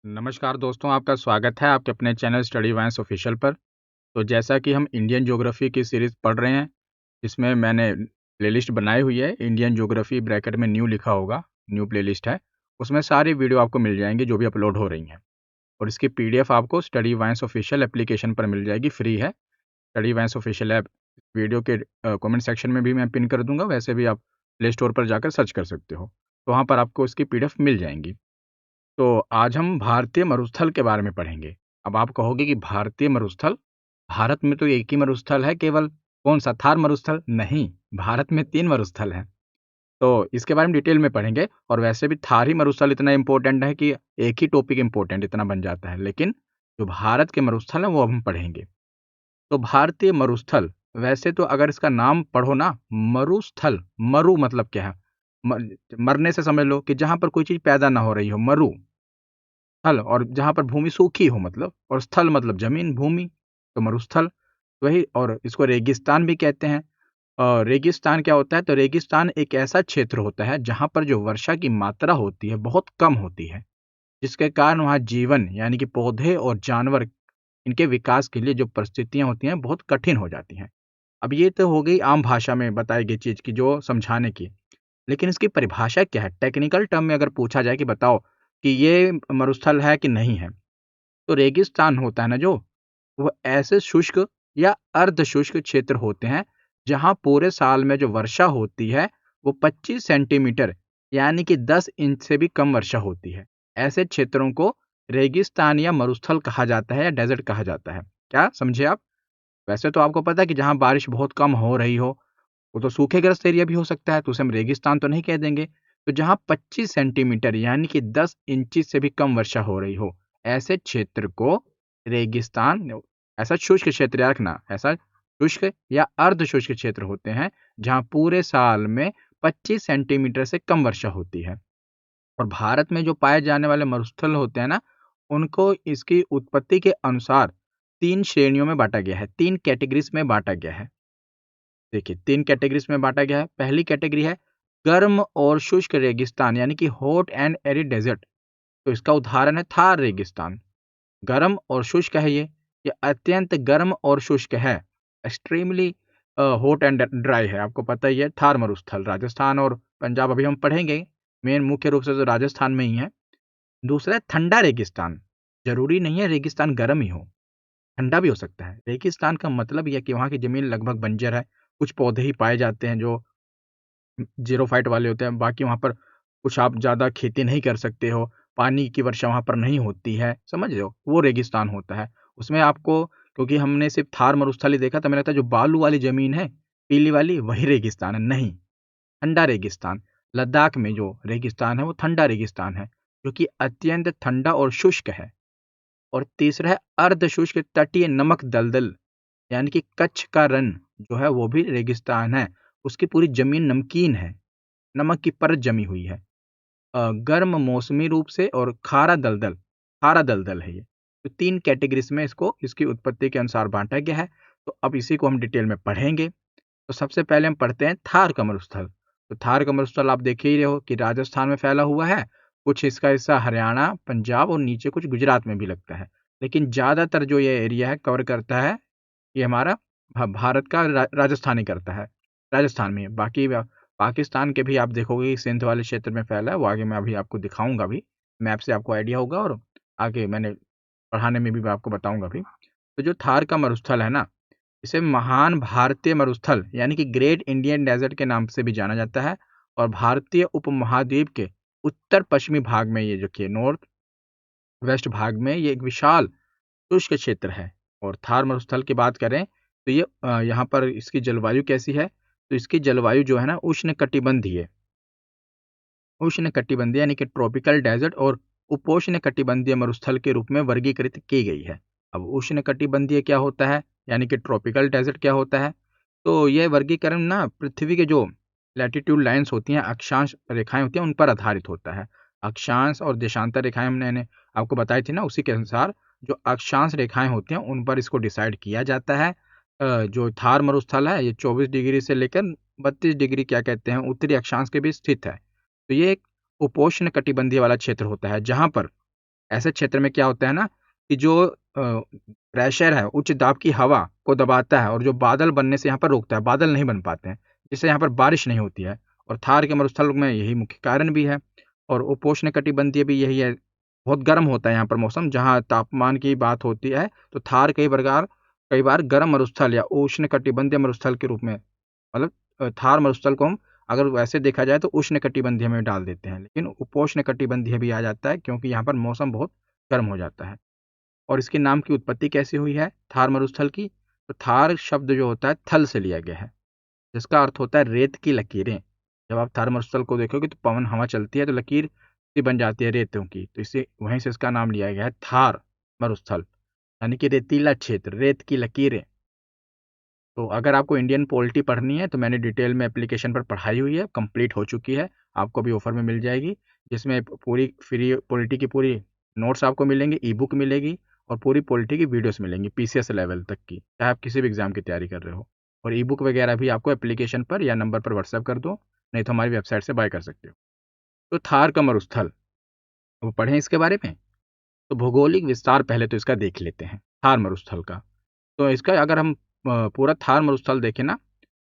नमस्कार दोस्तों, आपका स्वागत है आपके अपने चैनल स्टडी वाइन्स ऑफिशियल पर। तो जैसा कि हम इंडियन ज्योग्राफी की सीरीज़ पढ़ रहे हैं, इसमें मैंने प्लेलिस्ट बनाई हुई है, इंडियन ज्योग्राफी ब्रैकेट में न्यू लिखा होगा, न्यू प्लेलिस्ट है। उसमें सारी वीडियो आपको मिल जाएँगी जो भी अपलोड हो रही हैं और इसकी पीडीएफ आपको स्टडी वाइन्स ऑफिशियल एप्लीकेशन पर मिल जाएगी, फ्री है। स्टडी वाइन्स ऑफिशियल ऐप वीडियो के कमेंट सेक्शन में भी मैं पिन कर दूँगा, वैसे भी आप प्ले स्टोर पर जाकर सर्च कर सकते हो। तो वहाँ पर आपको इसकी पीडीएफ मिल जाएँगी। तो आज हम भारतीय मरुस्थल के बारे में पढ़ेंगे। अब आप कहोगे कि भारतीय मरुस्थल, भारत में तो एक ही मरुस्थल है केवल, कौन-सा थार मरुस्थल? नहीं, भारत में 3 मरुस्थल हैं। तो इसके बारे में डिटेल में पढ़ेंगे और वैसे भी थार ही मरुस्थल इतना इम्पोर्टेंट है कि एक ही टॉपिक इम्पोर्टेंट इतना बन जाता है। लेकिन जो भारत के मरुस्थल हैं वो अब हम पढ़ेंगे। तो भारतीय मरुस्थल, वैसे तो अगर इसका नाम पढ़ो ना, मरुस्थल, मरु मतलब क्या है? मरने से समझ लो कि जहाँ पर कोई चीज़ पैदा ना हो रही हो, मरु। स्थल और जहाँ पर भूमि सूखी हो मतलब, और स्थल मतलब जमीन, भूमि, तो मरुस्थल वही। और इसको रेगिस्तान भी कहते हैं। रेगिस्तान क्या होता है? तो रेगिस्तान एक ऐसा क्षेत्र होता है जहाँ पर जो वर्षा की मात्रा होती है बहुत कम होती है, जिसके कारण वहाँ जीवन यानी कि पौधे और जानवर, इनके विकास के लिए जो परिस्थितियाँ होती हैं बहुत कठिन हो जाती हैं। अब ये तो हो गई आम भाषा में बताई गई चीज़ की जो समझाने की। लेकिन इसकी परिभाषा क्या है? टेक्निकल टर्म में अगर पूछा जाए कि बताओ कि ये मरुस्थल है कि नहीं है? तो रेगिस्तान होता है ना जो, वो ऐसे शुष्क या अर्ध शुष्क क्षेत्र होते हैं जहां पूरे साल में जो वर्षा होती है वो 25 सेंटीमीटर यानी कि 10 इंच से भी कम वर्षा होती है। ऐसे क्षेत्रों को रेगिस्तान या मरुस्थल कहा जाता है या डेजर्ट कहा जाता है। क्या समझे आप? वैसे तो आपको पता है कि जहां बारिश बहुत कम हो रही हो वो तो सूखेग्रस्त एरिया भी हो सकता है, तो उसे हम रेगिस्तान तो नहीं कह देंगे। तो जहाँ 25 सेंटीमीटर यानी कि 10 इंची से भी कम वर्षा हो रही हो, ऐसे क्षेत्र को रेगिस्तान, ऐसा शुष्क क्षेत्र याद रखना, ऐसा शुष्क या अर्ध शुष्क क्षेत्र होते हैं जहाँ पूरे साल में 25 सेंटीमीटर से कम वर्षा होती है। और भारत में जो पाए जाने वाले मरुस्थल होते हैं ना, उनको इसकी उत्पत्ति के अनुसार 3 श्रेणियों में बाँटा गया है, 3 कैटेगरीज़ में बाँटा गया है। देखिए 3 कैटेगरीज़ में बाँटा गया है। पहली कैटेगरी है गर्म और शुष्क रेगिस्तान यानी कि हॉट एंड एरिड डेज़र्ट। तो इसका उदाहरण है थार रेगिस्तान। गर्म और शुष्क है ये अत्यंत गर्म और शुष्क है। एक्सट्रीमली हॉट एंड ड्राई है। आपको पता ही है थार मरुस्थल राजस्थान और पंजाब अभी हम पढ़ेंगे। मेन मुख्य रूप से तो राजस्थान में ही है। दूसरा है ठंडा रेगिस्तान। ज़रूरी नहीं है रेगिस्तान गर्म ही हो, ठंडा भी हो सकता है। रेगिस्तान का मतलब ये है कि वहाँ की ज़मीन लगभग बंजर है। कुछ पौधे ही पाए जाते हैं जो ज़ीरोफ़ाइट वाले होते हैं, बाकी वहाँ पर कुछ आप ज़्यादा खेती नहीं कर सकते हो, पानी की वर्षा वहाँ पर नहीं होती है, समझ रहे हो? वो रेगिस्तान होता है। उसमें आपको, क्योंकि हमने सिर्फ़ थार मरुस्थल ही देखा, तो हमें लगता है जो बालू वाली ज़मीन है, पीली वाली, वही रेगिस्तान है, नहीं, ठंडा रेगिस्तान। लद्दाख में जो रेगिस्तान है, वो ठंडा रेगिस्तान है, जो कि अत्यंत ठंडा और शुष्क है। और तीसरा है अर्ध शुष्क तटीय नमक दलदल, यानी कि कच्छ का रण जो है वो भी रेगिस्तान है। उसकी पूरी ज़मीन नमकीन है, नमक की परत जमी हुई है। गर्म मौसमी रूप से और खारा दलदल है ये। तो 3 कैटेगरीज़ में इसको इसकी उत्पत्ति के अनुसार बाँटा गया है। तो अब इसी को हम डिटेल में पढ़ेंगे। तो सबसे पहले हम पढ़ते हैं थार का मरुस्थल। तो थार का मरुस्थल आप देख ही रहे हो कि राजस्थान में फैला हुआ है, कुछ इसका हिस्सा हरियाणा, पंजाब और नीचे कुछ गुजरात में भी लगता है। लेकिन ज़्यादातर जो ये एरिया है कवर करता है, ये हमारा भारत का राजस्थान ही करता है, राजस्थान में। बाकी पाकिस्तान के भी आप देखोगे कि सिंध वाले क्षेत्र में फैला है, वो आगे मैं अभी आपको दिखाऊँगा भी, मैप से आपको आइडिया होगा और आगे मैंने पढ़ाने में भी मैं आपको बताऊँगा भी। तो जो थार का मरुस्थल है ना, इसे महान भारतीय मरुस्थल यानी कि ग्रेट इंडियन डेजर्ट के नाम से भी जाना जाता है और भारतीय उपमहाद्वीप के उत्तर पश्चिमी भाग में, ये जो कि नॉर्थ वेस्ट भाग में, ये एक विशाल शुष्क क्षेत्र है। और थार मरुस्थल की बात करें तो ये यहाँ पर इसकी जलवायु कैसी है? तो इसकी जलवायु जो है ना उष्णकटिबंधीय, उष्णकटिबंधीय यानी कि ट्रॉपिकल डेजर्ट और उपोष्णकटिबंधीय मरुस्थल के रूप में वर्गीकृत की गई है। अब उष्णकटिबंधीय क्या होता है यानी कि ट्रॉपिकल डेजर्ट क्या होता है? तो ये वर्गीकरण ना पृथ्वी के जो लैटिट्यूड लाइन्स होती हैं, अक्षांश रेखाएं होती हैं, उन पर आधारित होता है। अक्षांश और देशांतर रेखाएं मैंने आपको बताई थी ना, उसी के अनुसार जो अक्षांश रेखाएं होती हैं उन पर इसको डिसाइड किया जाता है। जो थार मरुस्थल है ये 24 डिग्री से लेकर 32 डिग्री क्या कहते हैं उत्तरी अक्षांश के बीच स्थित है। तो ये एक उपोष्ण कटिबंधीय वाला क्षेत्र होता है जहाँ पर ऐसे क्षेत्र में क्या होता है ना कि जो प्रेशर है उच्च दाब की हवा को दबाता है और जो बादल बनने से यहाँ पर रोकता है, बादल नहीं बन पाते हैं, जिससे यहाँ पर बारिश नहीं होती है। और थार के मरुस्थल में यही मुख्य कारण भी है। और उपोष्ण कटिबंधीय भी यही है, बहुत गर्म होता है यहाँ पर मौसम। जहाँ तापमान की बात होती है तो थार कई बार गर्म मरुस्थल या उष्ण कटिबंधीय मरुस्थल के रूप में, मतलब थार मरुस्थल को हम अगर वैसे देखा जाए तो उष्ण कटिबंधीय में डाल देते हैं, लेकिन उपोष्ण कटिबंधीय भी आ जाता है क्योंकि यहाँ पर मौसम बहुत गर्म हो जाता है। और इसके नाम की उत्पत्ति कैसे हुई है थार मरुस्थल की? तो थार शब्द जो होता है थल से लिया गया है, जिसका अर्थ होता है रेत की लकीरें। जब आप थार मरुस्थल को देखोगे तो पवन हवा चलती है तो लकीर सी बन जाती है रेतों की, तो इसे वहीं से इसका नाम लिया गया है थार मरुस्थल, यानी कि रेतीला क्षेत्र, रेत की लकीरें। तो अगर आपको इंडियन पॉलिटी पढ़नी है तो मैंने डिटेल में एप्लीकेशन पर पढ़ाई हुई है, कंप्लीट हो चुकी है, आपको भी ऑफर में मिल जाएगी, जिसमें पूरी फ्री पॉलिटी की पूरी नोट्स आपको मिलेंगे, ई बुक मिलेगी और पूरी पॉलिटी की वीडियोस मिलेंगी पीसीएस लेवल तक की, चाहे आप किसी भी एग्जाम की तैयारी कर रहे हो। और ई बुक वगैरह भी आपको एप्लीकेशन पर या नंबर पर व्हाट्सएप कर दो, नहीं तो हमारी वेबसाइट से बाय कर सकते हो। तो थार का मरुस्थल, अब पढ़ें इसके बारे में। तो भौगोलिक विस्तार पहले तो इसका देख लेते हैं थार मरुस्थल का। तो इसका अगर हम पूरा थार मरुस्थल देखें ना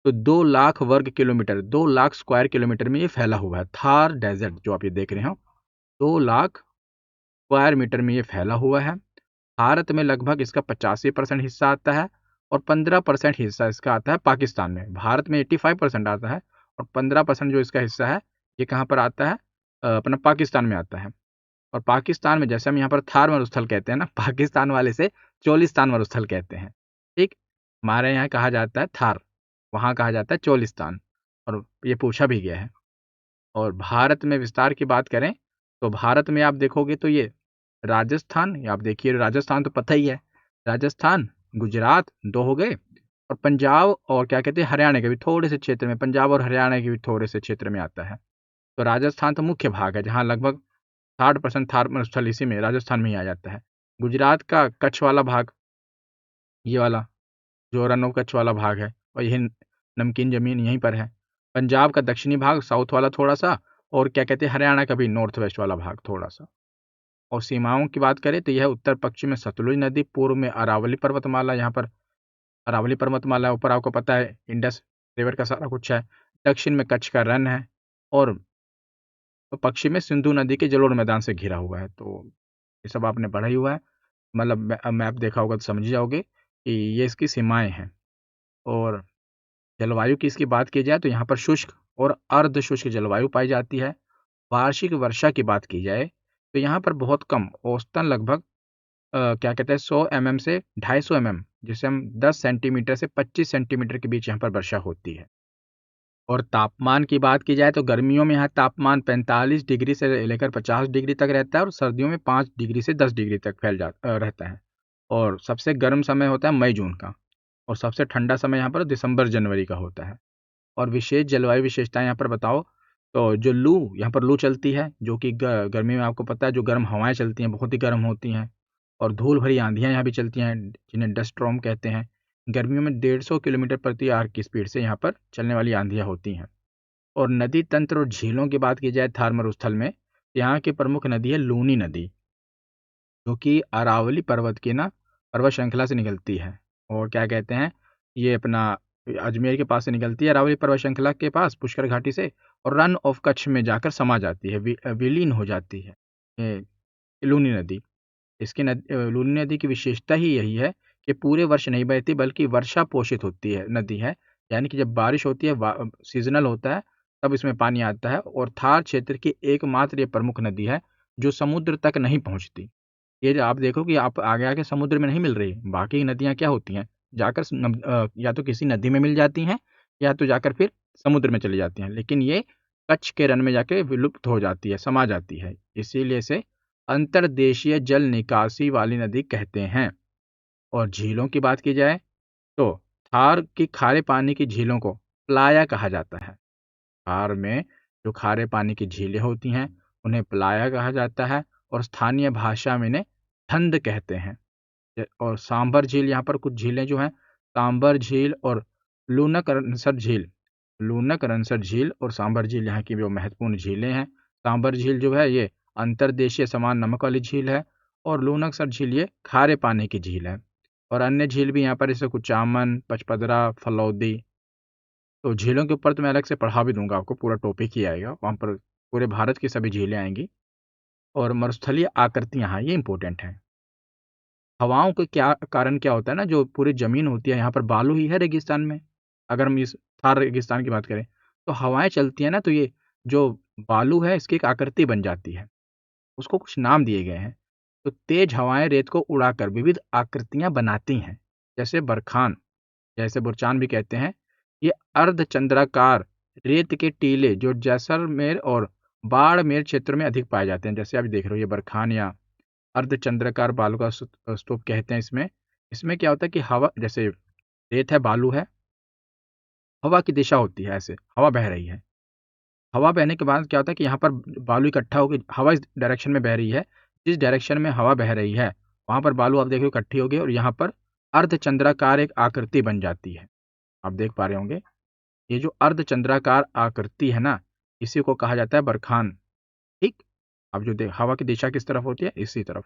तो 2 लाख वर्ग किलोमीटर, 2 लाख स्क्वायर किलोमीटर में ये फैला हुआ है। थार डेजर्ट जो आप ये देख रहे हो 2 लाख स्क्वायर मीटर में ये फैला हुआ है। भारत में लगभग इसका 85% हिस्सा आता है और 15% हिस्सा इसका आता है पाकिस्तान में। भारत में 85% आता है और 15% जो इसका हिस्सा है ये कहाँ पर आता है, अपना पाकिस्तान में आता है। और पाकिस्तान में जैसे हम यहाँ पर थार मरुस्थल कहते हैं ना, पाकिस्तान वाले से चोलिस्तान मरुस्थल कहते हैं। ठीक, हमारे यहाँ कहा जाता है थार, वहाँ कहा जाता है चोलिस्तान, और ये पूछा भी गया है। और भारत में विस्तार की बात करें तो भारत में आप देखोगे तो ये राजस्थान, ये आप देखिए राजस्थान तो पता ही है, राजस्थान, गुजरात दो हो गए, और पंजाब और क्या कहते हैं हरियाणा के भी थोड़े से क्षेत्र में, पंजाब और हरियाणा के भी थोड़े से क्षेत्र में आता है। तो राजस्थान तो मुख्य भाग है जहाँ लगभग 60% थार मरुस्थल इसी में राजस्थान में ही आ जाता है। गुजरात का कच्छ वाला भाग, ये वाला जो रन ऑफ कच्छ वाला भाग है, और यही नमकीन ज़मीन यहीं पर है। पंजाब का दक्षिणी भाग साउथ वाला थोड़ा सा, और क्या कहते हैं हरियाणा का भी नॉर्थ वेस्ट वाला भाग थोड़ा सा। और सीमाओं की बात करें तो यह उत्तर पश्चिम में सतलुज नदी, पूर्व में अरावली पर्वतमाला, यहाँ पर अरावली पर्वतमाला ऊपर आपको पता है इंडस रिवर का सारा कुछ है, दक्षिण में कच्छ का रन है, और पश्चिम में सिंधु नदी के जलोढ़ मैदान से घिरा हुआ है। तो ये सब आपने पढ़ा ही हुआ है, मतलब मैप देखा होगा तो समझ जाओगे कि ये इसकी सीमाएं हैं। और जलवायु की इसकी बात की जाए तो यहाँ पर शुष्क और अर्ध शुष्क जलवायु पाई जाती है। वार्षिक वर्षा की बात की जाए तो यहाँ पर बहुत कम, औसतन लगभग क्या कहते हैं 100 mm से 250 mm, जिसे हम 10 सेंटीमीटर से 25 सेंटीमीटर के बीच यहाँ पर वर्षा होती है। और तापमान की बात की जाए तो गर्मियों में यहाँ तापमान 45 डिग्री से लेकर 50 डिग्री तक रहता है, और सर्दियों में 5 डिग्री से 10 डिग्री तक रहता है। और सबसे गर्म समय होता है मई जून का, और सबसे ठंडा समय यहाँ पर दिसंबर जनवरी का होता है। और विशेष जलवायु विशेषताएं यहाँ पर बताओ तो जो यहाँ पर लू चलती है, जो कि गर्मी में आपको पता है जो गर्म हवाएं चलती हैं बहुत ही गर्म होती हैं, और धूल भरी आंधियां यहाँ भी चलती हैं जिन्हें डस्ट स्टॉर्म कहते हैं। गर्मियों में 150 किलोमीटर प्रति आवर की स्पीड से यहाँ पर चलने वाली आंधियां होती हैं। और नदी तंत्र और झीलों की बात की जाए थार मरुस्थल में, यहाँ की प्रमुख नदी है लूनी नदी, जो कि अरावली पर्वत की ना पर्वत श्रृंखला से निकलती है। और क्या कहते हैं, ये अपना अजमेर के पास से निकलती है अरावली पर्वत श्रृंखला के पास पुष्कर घाटी से, और रन ऑफ कच्छ में जाकर समा जाती है, विलीन हो जाती है ये लूनी नदी। लूनी नदी की विशेषता ही यही है कि पूरे वर्ष नहीं बहती बल्कि वर्षा पोषित होती है नदी है, यानी कि जब बारिश होती है सीजनल होता है तब इसमें पानी आता है। और थार क्षेत्र की एकमात्र ये प्रमुख नदी है जो समुद्र तक नहीं पहुंचती। ये जो आप देखो कि आप आगे आके समुद्र में नहीं मिल रही, बाकी नदियाँ क्या होती हैं जाकर या तो किसी नदी में मिल जाती हैं या तो जाकर फिर समुद्र में चली जाती हैं, लेकिन ये कच्छ के रन में जाके विलुप्त हो जाती है, समा जाती है, इसीलिए इसे अंतर्देशीय जल निकासी वाली नदी कहते हैं। और झीलों की बात की जाए तो थार की खारे पानी की झीलों को प्लाया कहा जाता है। थार में जो खारे पानी की झीलें होती हैं उन्हें प्लाया कहा जाता है, और स्थानीय भाषा में इन्हें ठंड कहते हैं। और सांभर झील, यहाँ पर कुछ झीलें जो हैं सांभर झील और लूनक रनसर झील और सांभर झील यहाँ की जो महत्वपूर्ण झीलें हैं। सांभर झील जो है ये अंतर्देशीय समान नमक वाली झील है, और लूनकसर झील ये खारे पानी की झील है। और अन्य झील भी यहाँ पर जैसे कुचामन, पचपदरा, फलौदी। तो झीलों के ऊपर तो मैं अलग से पढ़ा भी दूंगा आपको, पूरा टॉपिक ही आएगा वहाँ पर, पूरे भारत की सभी झीलें आएंगी। और मरुस्थलीय आकृतियाँ, हाँ ये इंपॉर्टेंट है। हवाओं के क्या कारण क्या होता है ना, जो पूरी ज़मीन होती है यहाँ पर बालू ही है रेगिस्तान में। अगर हम इस थार रेगिस्तान की बात करें तो हवाएं चलती हैं ना, तो ये जो बालू है इसकी एक आकृति बन जाती है, उसको कुछ नाम दिए गए हैं। तो तेज हवाएं रेत को उड़ाकर विविध आकृतियां बनाती हैं, जैसे बरखान, जैसे बुरचान भी कहते हैं। ये अर्धचंद्राकार रेत के टीले जो जैसलमेर और बाड़मेर क्षेत्र में अधिक पाए जाते हैं, जैसे आप देख रहे हो ये बरखान या अर्धचंद्राकार बालू का स्तूप कहते हैं। इसमें इसमें क्या होता है कि हवा, जैसे रेत है, बालू है, हवा की दिशा होती है, ऐसे हवा बह रही है। हवा बहने के बाद क्या होता है कि यहाँ पर बालू इकट्ठा होकर, हवा इस डायरेक्शन में बह रही है, जिस डायरेक्शन में हवा बह रही है वहाँ पर बालू आप देखो इकट्ठी होगी, और यहाँ पर अर्धचंद्राकार एक आकृति बन जाती है। आप देख पा रहे होंगे, ये जो अर्धचंद्राकार आकृति है ना, इसी को कहा जाता है बरखान। ठीक, अब जो हवा की दिशा किस तरफ होती है, इसी तरफ,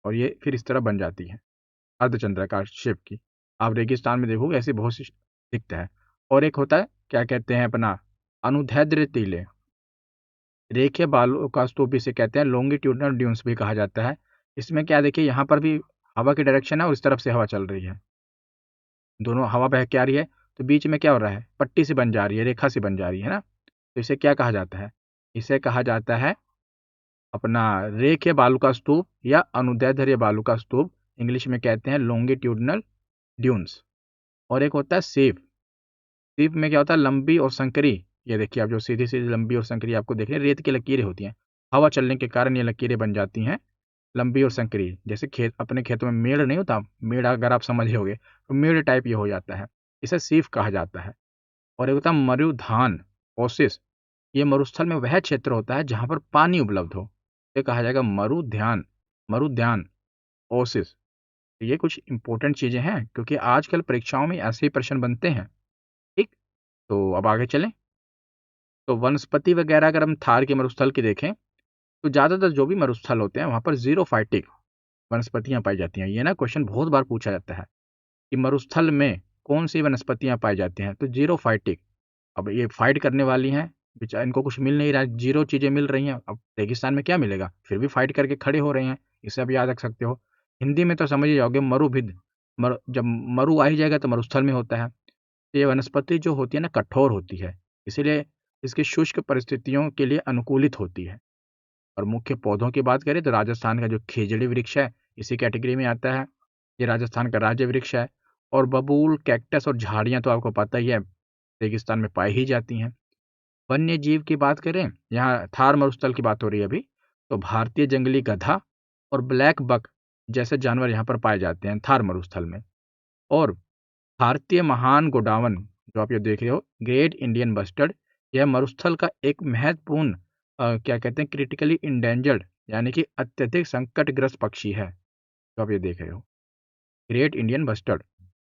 और ये फिर इस तरह बन जाती है अर्धचंद्राकार शेप की। आप रेगिस्तान में देखोगे ऐसी बहुत सी दिखता है। और एक होता है, क्या कहते हैं अपना, अनुदैर्ध्य टीले, रेखीय बालू का स्तूप इसे कहते हैं, लॉन्गिट्यूडनल ड्यून्स भी कहा जाता है। इसमें क्या देखिए, यहाँ पर भी हवा की डायरेक्शन है और इस तरफ से हवा चल रही है, दोनों हवा बह के आ रही है, तो बीच में क्या हो रहा है, पट्टी सी बन जा रही है, रेखा सी बन जा रही है ना। तो इसे क्या कहा जाता है, इसे कहा जाता है अपना रेखीय बालू का स्तूप या अनुदैर्ध्य बालू का स्तूप, इंग्लिश में कहते हैं लॉन्गिट्यूडनल ड्यून्स। और एक होता है सीप। सीप में क्या होता है, लंबी और संकरी, ये देखिए आप जो सीधी सीधी लंबी और संकरी आपको देख रहे हैं, रेत की लकीरें होती हैं, हवा चलने के कारण ये लकीरें बन जाती हैं लंबी और संकरी। जैसे खेत, अपने खेतों में मेड़ नहीं होता, मेड़ अगर आप समझ होगे तो मेड़ टाइप ये हो जाता है, इसे सीप कहा जाता है। और एक होता है मरुधान, ओसिस। ये मरुस्थल में वह क्षेत्र होता है जहाँ पर पानी उपलब्ध हो, ये कहा जाएगा मरुध्यान, मरुद्यान, ओसिस। ये कुछ इंपॉर्टेंट चीजें हैं, क्योंकि आजकल परीक्षाओं में ऐसे ही प्रश्न बनते हैं। ठीक, तो अब आगे चलें। तो वनस्पति वगैरह अगर हम थार के मरुस्थल की देखें, तो ज़्यादातर जो भी मरुस्थल होते हैं वहाँ पर जीरोफाइटिक वनस्पतियाँ पाई जाती हैं। ये ना क्वेश्चन बहुत बार पूछा जाता है कि मरुस्थल में कौन सी वनस्पतियाँ पाई जाती हैं, तो जीरोफाइटिक। अब ये फाइट करने वाली हैं, बेचारा इनको कुछ मिल नहीं रहा है, जीरो चीज़ें मिल रही हैं। अब रेगिस्तान में क्या मिलेगा, फिर भी फाइट करके खड़े हो रहे हैं, इसे आप याद रख सकते हो। हिंदी में तो समझ ही जाओगे, मरुभिद। जब मरु आ ही जाएगा तो मरुस्थल में होता है। तो ये वनस्पति जो होती है ना, कठोर होती है, इसीलिए इसकी शुष्क परिस्थितियों के लिए अनुकूलित होती है। और मुख्य पौधों की बात करें तो राजस्थान का जो खेजड़ी वृक्ष है इसी कैटेगरी में आता है, ये राजस्थान का राज्य वृक्ष है। और बबूल, कैक्टस और झाड़ियाँ तो आपको पता ही है, रेगिस्तान में पाई ही जाती हैं। वन्य जीव की बात करें, यहाँ थार मरुस्थल की बात हो रही है अभी, तो भारतीय जंगली गधा और ब्लैक बक जैसे जानवर यहाँ पर पाए जाते हैं थार मरुस्थल में। और भारतीय महान गोडावन, जो आप ये देख रहे हो, ग्रेट इंडियन बस्टर्ड, यह मरुस्थल का एक महत्वपूर्ण क्या कहते हैं, क्रिटिकली इंडेंजर्ड, यानी कि अत्यधिक संकटग्रस्त पक्षी है, जो आप ये देख रहे हो, ग्रेट इंडियन बस्टर्ड।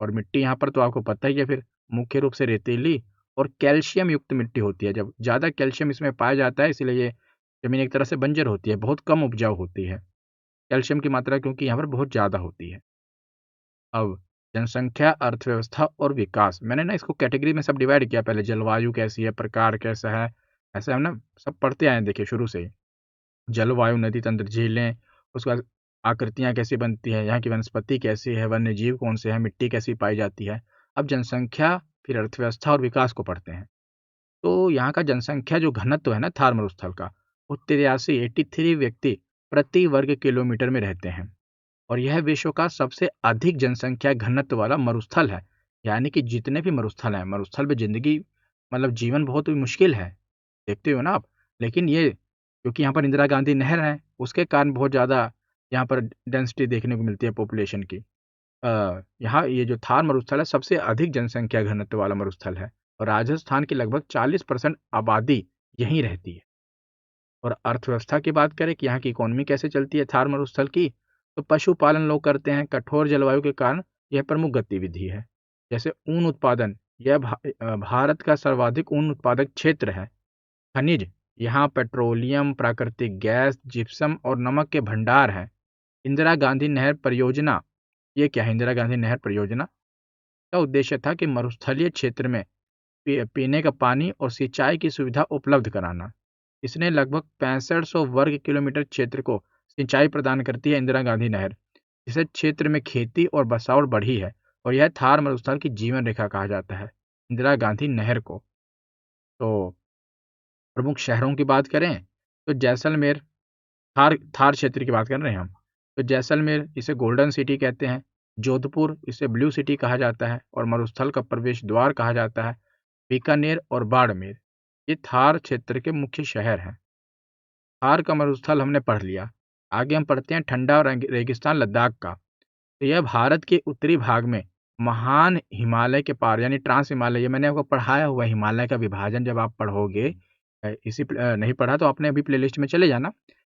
और मिट्टी यहाँ पर तो आपको पता ही है, फिर मुख्य रूप से रेतीली और कैल्शियम युक्त मिट्टी होती है। जब ज़्यादा कैल्शियम इसमें पाया जाता है, इसलिए ये जमीन एक तरह से बंजर होती है, बहुत कम उपजाऊ होती है, कैल्शियम की मात्रा क्योंकि यहाँ पर बहुत ज़्यादा होती है। अब जनसंख्या, अर्थव्यवस्था और विकास, मैंने ना इसको कैटेगरी में सब डिवाइड किया, पहले जलवायु कैसी है, प्रकार कैसा है, ऐसे हम ना सब पढ़ते आए हैं, देखिए शुरू से ही। जलवायु, नदी तंत्र, झीलें, उसके बाद आकृतियाँ कैसी बनती है, यहाँ की वनस्पति कैसी है, वन्य जीव कौन से हैं, मिट्टी कैसी पाई जाती है। अब जनसंख्या, फिर अर्थव्यवस्था और विकास को पढ़ते हैं। तो यहाँ का जनसंख्या जो घनत्व है ना थार मरुस्थल का, वो 83 व्यक्ति प्रति वर्ग किलोमीटर में रहते हैं। और यह विश्व का सबसे अधिक जनसंख्या घनत्व वाला मरुस्थल है। यानी कि जितने भी मरुस्थल हैं, मरुस्थल पे जिंदगी, मतलब जीवन बहुत ही मुश्किल है, देखते हो ना आप। लेकिन ये क्योंकि यहाँ पर इंदिरा गांधी नहर है, उसके कारण बहुत ज़्यादा यहाँ पर डेंसिटी देखने को मिलती है पॉपुलेशन की। यहाँ ये जो थार मरुस्थल है सबसे अधिक जनसंख्या घनत्व वाला मरुस्थल है, और राजस्थान की लगभग 40% आबादी यहीं रहती है। और अर्थव्यवस्था की बात करें कि यहाँ की इकोनॉमी कैसे चलती है थार मरुस्थल की, तो पशुपालन लोग करते हैं, कठोर जलवायु के कारण यह प्रमुख गतिविधि है। जैसे ऊन उत्पादन, यह भारत का सर्वाधिक ऊन उत्पादक क्षेत्र है। खनिज, यहाँ पेट्रोलियम, प्राकृतिक गैस, जिप्सम और नमक के भंडार हैं। इंदिरा गांधी नहर परियोजना, ये क्या है? इंदिरा गांधी नहर परियोजना का उद्देश्य था कि मरुस्थलीय क्षेत्र में पीने का पानी और सिंचाई की सुविधा उपलब्ध कराना। इसने लगभग 6500 वर्ग किलोमीटर क्षेत्र को सिंचाई प्रदान करती है इंदिरा गांधी नहर, जिससे क्षेत्र में खेती और बसावट बढ़ी है, और यह थार मरुस्थल की जीवन रेखा कहा जाता है इंदिरा गांधी नहर को। तो प्रमुख शहरों की बात करें तो जैसलमेर, थार थार क्षेत्र की बात कर रहे हैं हम, तो जैसलमेर इसे गोल्डन सिटी कहते हैं, जोधपुर इसे ब्लू सिटी कहा जाता है और मरुस्थल का प्रवेश द्वार कहा जाता है। बीकानेर और बाड़मेर ये थार क्षेत्र के मुख्य शहर हैं। थार का मरुस्थल हमने पढ़ लिया। आगे हम पढ़ते हैं ठंडा और रेगिस्तान लद्दाख का। तो यह भारत के उत्तरी भाग में महान हिमालय के पार यानी ट्रांस हिमालय, ये मैंने आपको पढ़ाया हुआ है, हिमालय का विभाजन जब आप पढ़ोगे, नहीं पढ़ा तो आपने अभी प्लेलिस्ट में चले जाना,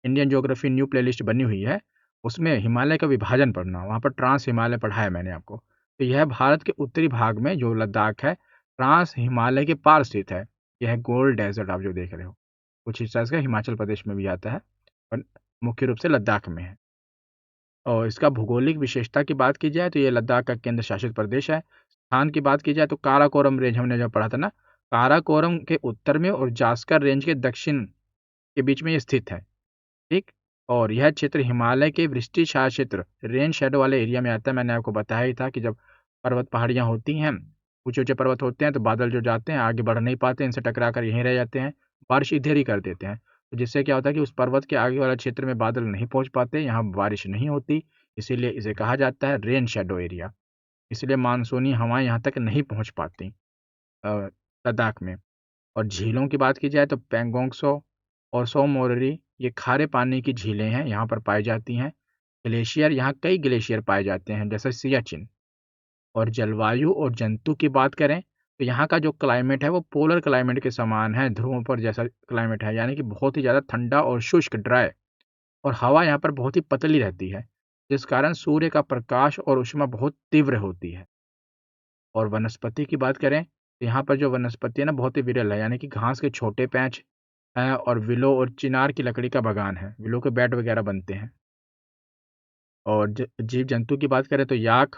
इंडियन ज्योग्राफी न्यू प्लेलिस्ट बनी हुई है, उसमें हिमालय का विभाजन पढ़ना, वहाँ पर ट्रांस हिमालय पढ़ाया मैंने आपको। तो यह भारत के उत्तरी भाग में जो लद्दाख है, ट्रांस हिमालय के पार स्थित है। यह गोल्ड डेजर्ट आप जो देख रहे हो, कुछ हिस्सा इसका हिमाचल प्रदेश में भी आता है, पर मुख्य रूप से लद्दाख में है। और इसका भौगोलिक विशेषता की बात की जाए तो ये लद्दाख का केंद्र शासित प्रदेश है। स्थान की बात की जाए तो काराकोरम रेंज हमने जो पढ़ा था ना, काराकोरम के उत्तर में और जास्कर रेंज के दक्षिण के बीच में ये स्थित है। ठीक, और यह क्षेत्र हिमालय के वृष्टि छाया क्षेत्र रेन शेडो वाले एरिया में आता है। मैंने आपको बताया ही था कि जब पर्वत पहाड़ियाँ होती हैं, ऊंचे ऊंचे पर्वत होते हैं, तो बादल जो जाते हैं आगे बढ़ नहीं पाते, इनसे टकरा कर यहीं रह जाते हैं, बारिश इधर ही कर देते हैं। तो जिससे क्या होता है कि उस पर्वत के आगे वाला क्षेत्र में बादल नहीं पहुंच पाते, यहाँ बारिश नहीं होती, इसीलिए इसे कहा जाता है रेन शेडो एरिया। इसलिए मानसूनी हवाएं यहाँ तक नहीं पहुँच पाती अ, लद्दाख में। और झीलों की बात की जाए तो पेंगोंग सो और सो मोरिरी ये खारे पानी की झीलें हैं, यहाँ पर पाई जाती हैं। ग्लेशियर, यहाँ कई ग्लेशियर पाए जाते हैं जैसे सियाचिन। और जलवायु और जंतु की बात करें तो यहाँ का जो क्लाइमेट है वो पोलर क्लाइमेट के समान है, ध्रुवों पर जैसा क्लाइमेट है, यानी कि बहुत ही ज़्यादा ठंडा और शुष्क ड्राई, और हवा यहाँ पर बहुत ही पतली रहती है, जिस कारण सूर्य का प्रकाश और ऊष्मा बहुत तीव्र होती है। और वनस्पति की बात करें तो यहाँ पर जो वनस्पति है ना बहुत ही विरल है, यानी कि घास के छोटे पैच हैं, और विलो और चिनार की लकड़ी का बागान है, विलो के बेड वगैरह बनते हैं। और जीव जंतु की बात करें तो याक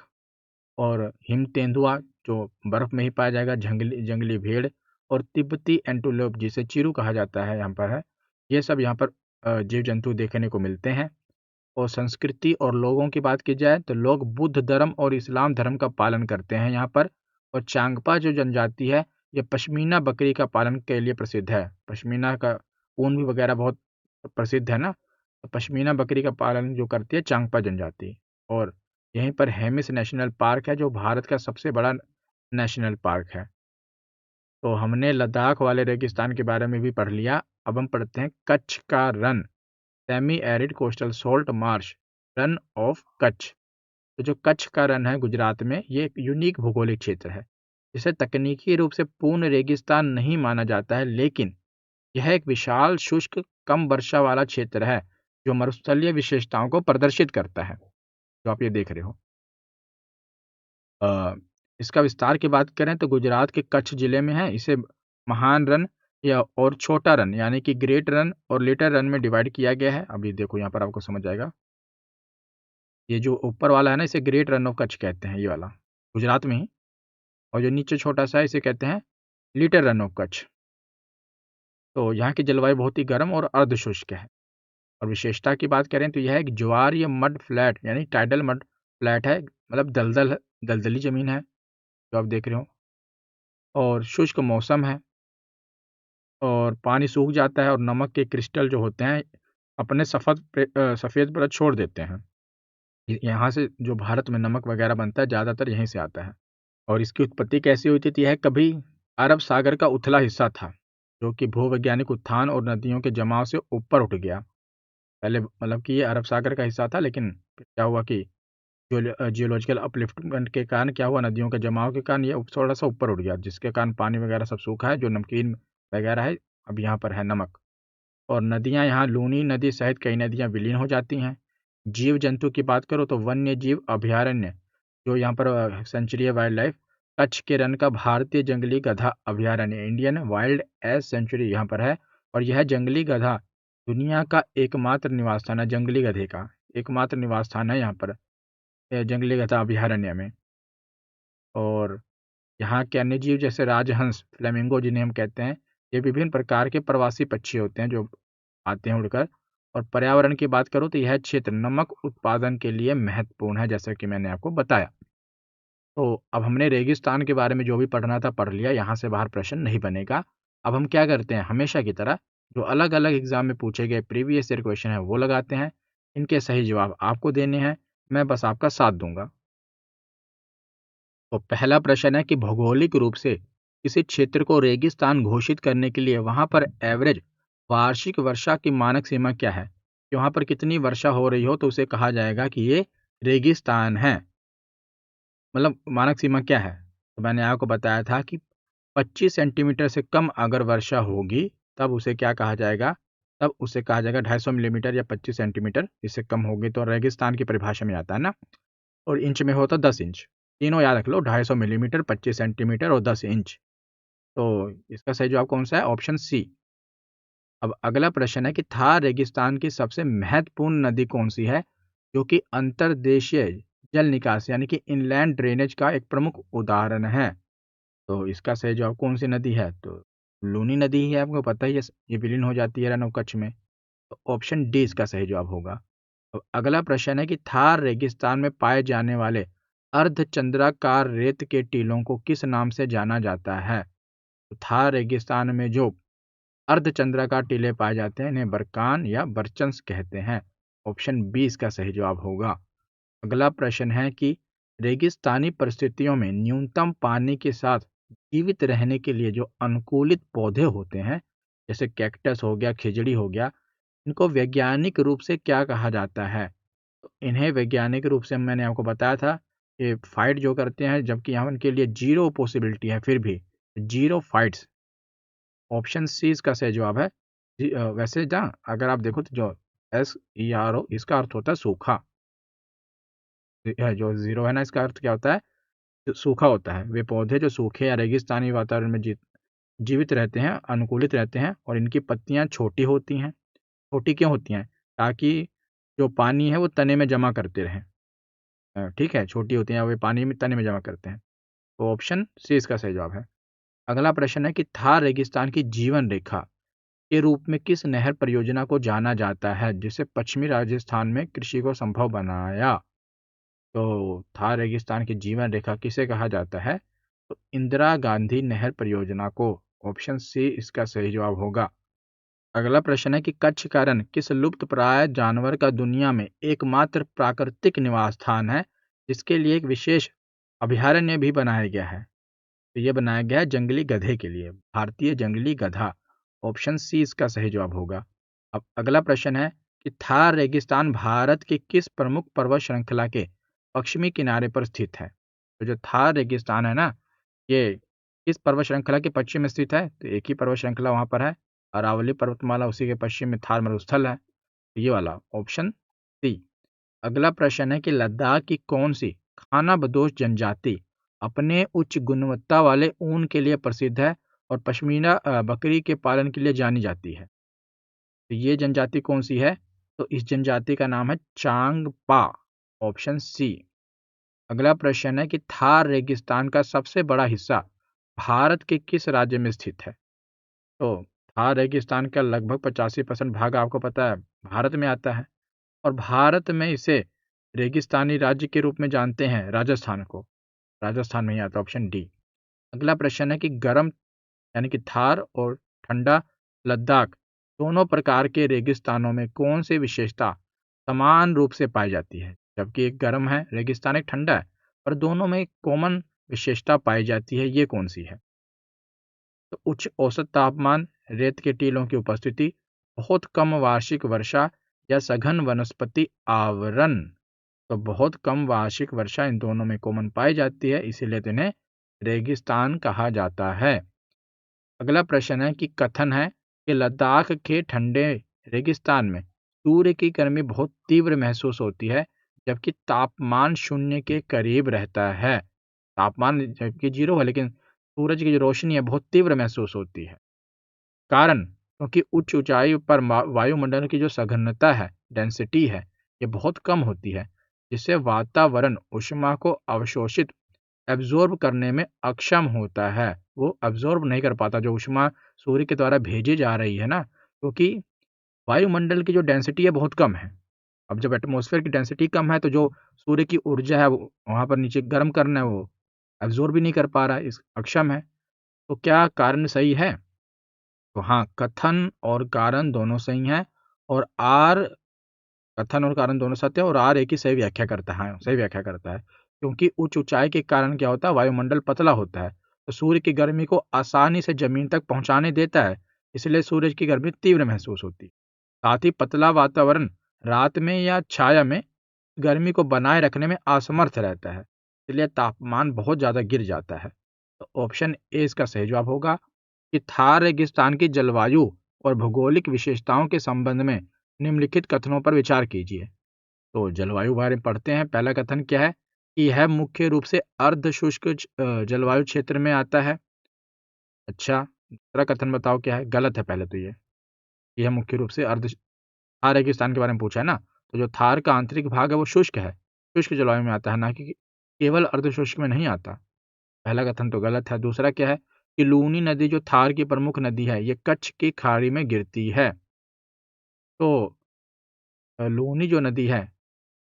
और हिम तेंदुआ जो बर्फ में ही पाया जाएगा, जंगली जंगली भेड़ और तिब्बती एंटीलोप जिसे चिरू कहा जाता है यहाँ पर है, ये सब यहाँ पर जीव जंतु देखने को मिलते हैं। और संस्कृति और लोगों की बात की जाए तो लोग बुद्ध धर्म और इस्लाम धर्म का पालन करते हैं यहाँ पर। और चांगपा जो जनजाति है, ये पश्मीना बकरी का पालन के लिए प्रसिद्ध है। पश्मीना का ऊन भी वगैरह बहुत प्रसिद्ध है ना, तो पश्मीना बकरी का पालन जो करती है चांगपा जनजाति। और यहीं पर हेमिस नेशनल पार्क है जो भारत का सबसे बड़ा नेशनल पार्क है। तो हमने लद्दाख वाले रेगिस्तान के बारे में भी पढ़ लिया। अब हम पढ़ते हैं कच्छ का run, semi arid coastal salt Marsh run of Kutch. तो जो कच्छ का रन है गुजरात में, ये एक यूनिक भौगोलिक क्षेत्र है जिसे तकनीकी रूप से पूर्ण रेगिस्तान नहीं माना जाता है, लेकिन यह एक विशाल शुष्क कम वर्षा वाला क्षेत्र है जो मरुस्थलीय विशेषताओं को प्रदर्शित करता है, जो आप ये देख रहे हो। अ, इसका विस्तार की बात करें तो गुजरात के कच्छ जिले में है। इसे महान रन या और छोटा रन यानी कि ग्रेट रन और लिटिल रन में डिवाइड किया गया है। अभी देखो यहाँ पर आपको समझ आएगा। ये जो ऊपर वाला है ना, इसे ग्रेट रन ऑफ कच्छ कहते हैं, ये वाला गुजरात में ही। और जो नीचे छोटा सा है इसे कहते हैं लिटिल रन ऑफ कच्छ। तो यहाँ की जलवायु बहुत ही गर्म और अर्ध शुष्क है। और विशेषता की बात करें तो यह एक ज्वारीय मड फ्लैट यानी टाइडल मड फ्लैट है, मतलब दलदली जमीन है जो आप देख रहे हो। और शुष्क मौसम है, और पानी सूख जाता है, और नमक के क्रिस्टल जो होते हैं अपने सफ़ेद परत छोड़ देते हैं। यहाँ से जो भारत में नमक वगैरह बनता है ज़्यादातर यहीं से आता है। और इसकी उत्पत्ति कैसी हुई थी? यह कभी अरब सागर का उथला हिस्सा था, जो कि भूवैज्ञानिक उत्थान और नदियों के जमाव से ऊपर उठ गया। पहले मतलब कि ये अरब सागर का हिस्सा था, लेकिन फिर क्या हुआ कि जियोलॉजिकल अपलिफ्टमेंट के कारण क्या हुआ, नदियों के जमाव के कारण ये थोड़ा सा ऊपर उठ गया, जिसके कारण पानी वगैरह सब सूखा है। जो नमकीन वगैरह है अब यहाँ पर है नमक। और नदियाँ यहाँ लूनी नदी सहित कई नदियाँ विलीन हो जाती हैं। जीव जंतु की बात करो तो वन्य जीव अभयारण्य जो यहाँ पर सेंचुरी वाइल्ड लाइफ कच्छ के रन का भारतीय जंगली गधा अभयारण्य इंडियन वाइल्ड एस सेंचुरी यहाँ पर है, और यह जंगली गधा दुनिया का एकमात्र निवास स्थान है, जंगली गधे का एकमात्र निवास स्थान है यहाँ पर जंगली गधा अभयारण्य में। और यहाँ के अन्य जीव जैसे राजहंस, फ्लेमिंगो जिन्हें हम कहते हैं, ये विभिन्न प्रकार के प्रवासी पक्षी होते हैं जो आते हैं उड़कर। और पर्यावरण की बात करूँ तो यह क्षेत्र नमक उत्पादन के लिए महत्वपूर्ण है, जैसा कि मैंने आपको बताया। तो अब हमने रेगिस्तान के बारे में जो भी पढ़ना था पढ़ लिया, यहाँ से बाहर प्रश्न नहीं बनेगा। अब हम क्या करते हैं, हमेशा की तरह जो अलग अलग एग्जाम में पूछे गए प्रीवियस ईयर क्वेश्चन है वो लगाते हैं। इनके सही जवाब आपको देने हैं, मैं बस आपका साथ दूंगा। तो पहला प्रश्न है कि भौगोलिक रूप से किसी क्षेत्र को रेगिस्तान घोषित करने के लिए वहां पर एवरेज वार्षिक वर्षा की मानक सीमा क्या है, कि वहां पर कितनी वर्षा हो रही हो तो उसे कहा जाएगा कि ये रेगिस्तान है। मतलब मानक सीमा क्या है, तो मैंने आपको बताया था कि 25 सेंटीमीटर से कम अगर वर्षा होगी तब उसे क्या कहा जाएगा, तब उसे कहा जाएगा 250 मिलीमीटर या 25 सेंटीमीटर। इससे कम होगी तो रेगिस्तान की परिभाषा में आता है ना। और इंच में होता 10 इंच। तीनों याद रख लो, 250 मिलीमीटर, 25 सेंटीमीटर और 10 इंच। तो इसका सही जवाब कौन सा है, ऑप्शन सी। अब अगला प्रश्न है कि थार रेगिस्तान की सबसे महत्वपूर्ण नदी कौन सी है, जो कि अंतर्देशीय जल निकास यानी कि इनलैंड ड्रेनेज का एक प्रमुख उदाहरण है। तो इसका सही जवाब कौन सी नदी है, तो लूनी नदी ही है, आपको पता ही है, ये विलीन हो जाती है रन ऑफ कच्छ में। तो ऑप्शन डी इसका सही जवाब होगा। अब अगला प्रश्न है कि थार रेगिस्तान में पाए जाने वाले अर्धचंद्राकार रेत के टीलों को किस नाम से जाना जाता है। तो थार रेगिस्तान में जो अर्धचंद्राकार टीले पाए जाते हैं इन्हें बरकान या बरचंस कहते हैं। ऑप्शन बी इसका सही जवाब होगा। अगला प्रश्न है कि रेगिस्तानी परिस्थितियों में न्यूनतम पानी के साथ जीवित रहने के लिए जो अनुकूलित पौधे होते हैं, जैसे कैक्टस हो गया, खिजड़ी हो गया, इनको वैज्ञानिक रूप से क्या कहा जाता है। तो इन्हें वैज्ञानिक रूप से मैंने आपको बताया था, ये फाइट जो करते हैं, जबकि यहाँ उनके लिए जीरो पॉसिबिलिटी है, फिर भी जीरो फाइट्स। ऑप्शन सी इसका सही जवाब है। वैसे जहाँ अगर आप देखो तो जो SERO इसका अर्थ होता है सूखा। जो जीरो है ना, इसका अर्थ क्या होता है, जो सूखा होता है। वे पौधे जो सूखे या रेगिस्तानी वातावरण में जीवित रहते हैं, अनुकूलित रहते हैं, और इनकी पत्तियां छोटी होती हैं। छोटी क्यों होती हैं, ताकि जो पानी है वो तने में जमा करते रहें। ठीक है, छोटी होती हैं, वे पानी में तने में जमा करते हैं। तो ऑप्शन सी इसका सही जवाब है। अगला प्रश्न है कि थार रेगिस्तान की जीवन रेखा के रूप में किस नहर परियोजना को जाना जाता है, जिसे पश्चिमी राजस्थान में कृषि को संभव बनाया। तो थार रेगिस्तान की जीवन रेखा किसे कहा जाता है, तो इंदिरा गांधी नहर परियोजना को। ऑप्शन सी इसका सही जवाब होगा। अगला प्रश्न है कि कच्छ का रण किस लुप्त प्राय जानवर का दुनिया में एकमात्र प्राकृतिक निवास स्थान है, जिसके लिए एक विशेष अभयारण्य भी बनाया गया है। तो ये बनाया गया है जंगली गधे के लिए, भारतीय जंगली गधा। ऑप्शन सी इसका सही जवाब होगा। अब अगला प्रश्न है कि थार रेगिस्तान भारत की किस प्रमुख पर्वत श्रृंखला के पश्चिमी किनारे पर स्थित है। तो जो थार रेगिस्तान है ना, ये किस पर्वत श्रृंखला के पश्चिम में स्थित है, तो एक ही पर्वत श्रृंखला वहां पर है, अरावली पर्वतमाला, उसी के पश्चिम में थार मरुस्थल है। ये वाला ऑप्शन सी। अगला प्रश्न है कि लद्दाख की कौन सी खानाबदोश जनजाति अपने उच्च गुणवत्ता वाले ऊन के लिए प्रसिद्ध है और पश्मीना बकरी के पालन के लिए जानी जाती है। तो ये जनजाति कौन सी है, तो इस जनजाति का नाम है चांगपा। Option C. अगला प्रश्न है कि थार रेगिस्तान का सबसे बड़ा हिस्सा भारत के किस राज्य में स्थित है। तो थार रेगिस्तान का लगभग 85% भाग आपको पता है भारत में आता है, और भारत में इसे रेगिस्तानी राज्य के रूप में जानते हैं राजस्थान को। राजस्थान में ही आता है, ऑप्शन डी। अगला प्रश्न है कि गर्म यानी कि थार और ठंडा लद्दाख दोनों प्रकार के रेगिस्तानों में कौन सी विशेषता समान रूप से पाई जाती है। जबकि एक गर्म है रेगिस्तान, एक ठंडा है, पर दोनों में एक कॉमन विशेषता पाई जाती है, ये कौन सी है। तो उच्च औसत तापमान, रेत के टीलों की उपस्थिति, बहुत कम वार्षिक वर्षा, या सघन वनस्पति आवरण। तो बहुत कम वार्षिक वर्षा इन दोनों में कॉमन पाई जाती है, इसीलिए तो इन्हें रेगिस्तान कहा जाता है। अगला प्रश्न है कि कथन है कि लद्दाख के ठंडे रेगिस्तान में सूर्य की गर्मी बहुत तीव्र महसूस होती है, जबकि तापमान शून्य के करीब रहता है। तापमान जबकि जीरो है, लेकिन सूरज की जो रोशनी है बहुत तीव्र महसूस होती है। कारण क्योंकि उच्च ऊंचाई पर वायुमंडल की जो सघनता है, डेंसिटी है, ये बहुत कम होती है, जिससे वातावरण ऊष्मा को अवशोषित एब्जॉर्ब करने में अक्षम होता है। वो एब्जॉर्ब नहीं कर पाता जो ऊष्मा सूर्य के द्वारा भेजी जा रही है ना, क्योंकि वायुमंडल की जो डेंसिटी है बहुत कम है। अब जब एटमॉस्फेयर की डेंसिटी कम है तो जो सूर्य की ऊर्जा है वो वहाँ पर नीचे गर्म करना है वो एब्जॉर्ब भी नहीं कर पा रहा है, इस अक्षम है। तो क्या कारण सही है? तो हाँ, कथन और कारण दोनों सही हैं और आर कथन और कारण दोनों सत्य है और आर एक ही सही व्याख्या करता है, सही व्याख्या करता है। क्योंकि उच्च ऊंचाई के कारण क्या होता है, वायुमंडल पतला होता है, तो सूर्य की गर्मी को आसानी से जमीन तक पहुंचाने देता है, इसलिए सूरज की गर्मी तीव्र महसूस होती है। साथ ही पतला वातावरण रात में या छाया में गर्मी को बनाए रखने में असमर्थ रहता है, इसलिए तापमान बहुत ज़्यादा गिर जाता है। तो ऑप्शन ए इसका सही जवाब होगा कि थार रेगिस्तान की जलवायु और भौगोलिक विशेषताओं के संबंध में निम्नलिखित कथनों पर विचार कीजिए। तो जलवायु बारे में पढ़ते हैं। पहला कथन क्या है कि यह मुख्य रूप से अर्ध शुष्क जलवायु क्षेत्र में आता है। अच्छा, दूसरा कथन बताओ क्या है? गलत है पहले तो ये। यह मुख्य रूप से थार रेगिस्तान के बारे में पूछा है ना, तो जो थार का आंतरिक भाग है वो शुष्क है, शुष्क जलवायु में आता है, ना कि केवल अर्धशुष्क में नहीं आता। पहला कथन तो गलत है। दूसरा क्या है कि लूनी नदी जो थार की प्रमुख नदी है, ये कच्छ की खाड़ी में गिरती है। तो लूनी जो नदी है,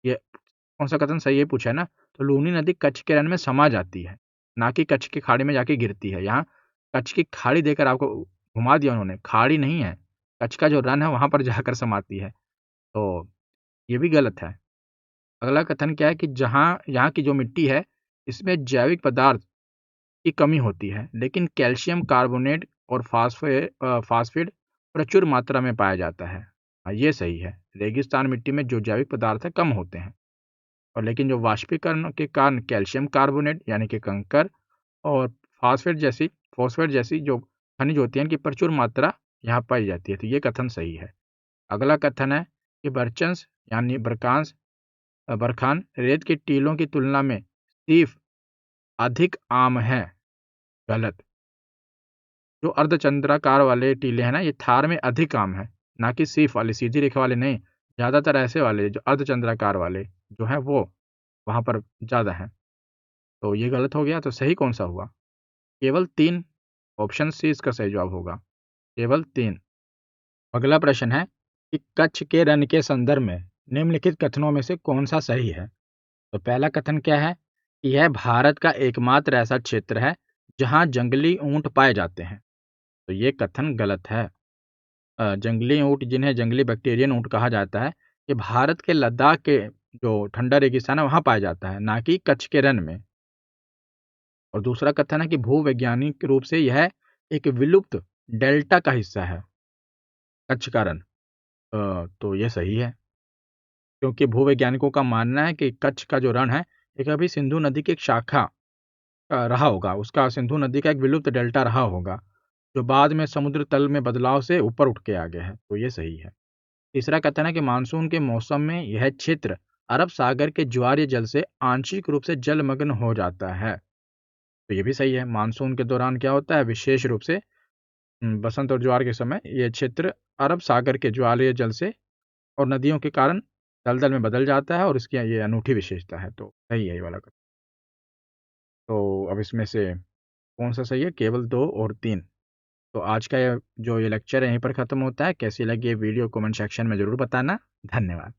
ये कौन सा कथन सही है पूछा है ना, तो लूनी नदी कच्छ के रन में समा जाती है, ना कि कच्छ की खाड़ी में जाके गिरती है। यहाँ कच्छ की खाड़ी देकर आपको घुमा दिया उन्होंने, खाड़ी नहीं है, कच्छ का जो रन है वहां पर जाकर समाती है। तो ये भी गलत है। अगला कथन क्या है कि जहाँ यहाँ की जो मिट्टी है, इसमें जैविक पदार्थ की कमी होती है, लेकिन कैल्शियम कार्बोनेट और फास्फेट प्रचुर मात्रा में पाया जाता है। हाँ, ये सही है। रेगिस्तान मिट्टी में जो जैविक पदार्थ है कम होते हैं, और लेकिन जो वाष्पीकरण के कारण कैल्शियम कार्बोनेट यानी कि कंकर और फास्फेट जैसी फॉस्फेट जैसी जो खनिज होती हैं, इनकी प्रचुर मात्रा यहाँ पाई जाती है। तो ये कथन सही है। अगला कथन है कि बर्चंस यानी बरखान रेत के टीलों की तुलना में सिर्फ अधिक आम है। गलत। जो अर्धचंद्राकार वाले टीले हैं ना, ये थार में अधिक आम है, ना कि सिर्फ वाले सीधी रेखा वाले नहीं। ज्यादातर ऐसे वाले जो अर्धचंद्राकार वाले जो हैं वो वहां पर ज्यादा हैं। तो ये गलत हो गया। तो सही कौन सा हुआ? केवल तीन। ऑप्शन सी इसका सही जवाब होगा, केवल तीन। अगला प्रश्न है कि कच्छ के रण के संदर्भ में निम्नलिखित कथनों में से कौन सा सही है? तो पहला कथन क्या है कि यह भारत का एकमात्र ऐसा क्षेत्र है जहां जंगली ऊंट पाए जाते हैं। तो ये कथन गलत है। जंगली ऊंट जिन्हें जंगली बैक्टीरियन ऊंट कहा जाता है, ये भारत के लद्दाख के जो ठंडा रेगिस्तान है वहां पाया जाता है, ना कि कच्छ के रण में। और दूसरा कथन है कि भूवैज्ञानिक रूप से यह एक विलुप्त डेल्टा का हिस्सा है, कच्छ का रण। तो ये सही है, क्योंकि भूवैज्ञानिकों का मानना है कि कच्छ का जो रण है ये कभी सिंधु नदी की एक शाखा रहा होगा, उसका सिंधु नदी का एक विलुप्त डेल्टा रहा होगा, जो बाद में समुद्र तल में बदलाव से ऊपर उठ के आ गया है। तो ये सही है। तीसरा कथन है कि मानसून के मौसम में यह क्षेत्र अरब सागर के ज्वारीय जल से आंशिक रूप से जलमग्न हो जाता है। तो ये भी सही है। मानसून के दौरान क्या होता है, विशेष रूप से बसंत और ज्वार के समय ये क्षेत्र अरब सागर के ज्वारीय जल से और नदियों के कारण दलदल में बदल जाता है, और इसकी ये अनूठी विशेषता है। तो सही है ये वाला कथन। तो अब इसमें से कौन सा सही है? केवल दो और तीन। तो आज का ये लेक्चर यहीं पर ख़त्म होता है। कैसी लगी ये वीडियो कमेंट सेक्शन में ज़रूर बताना। धन्यवाद।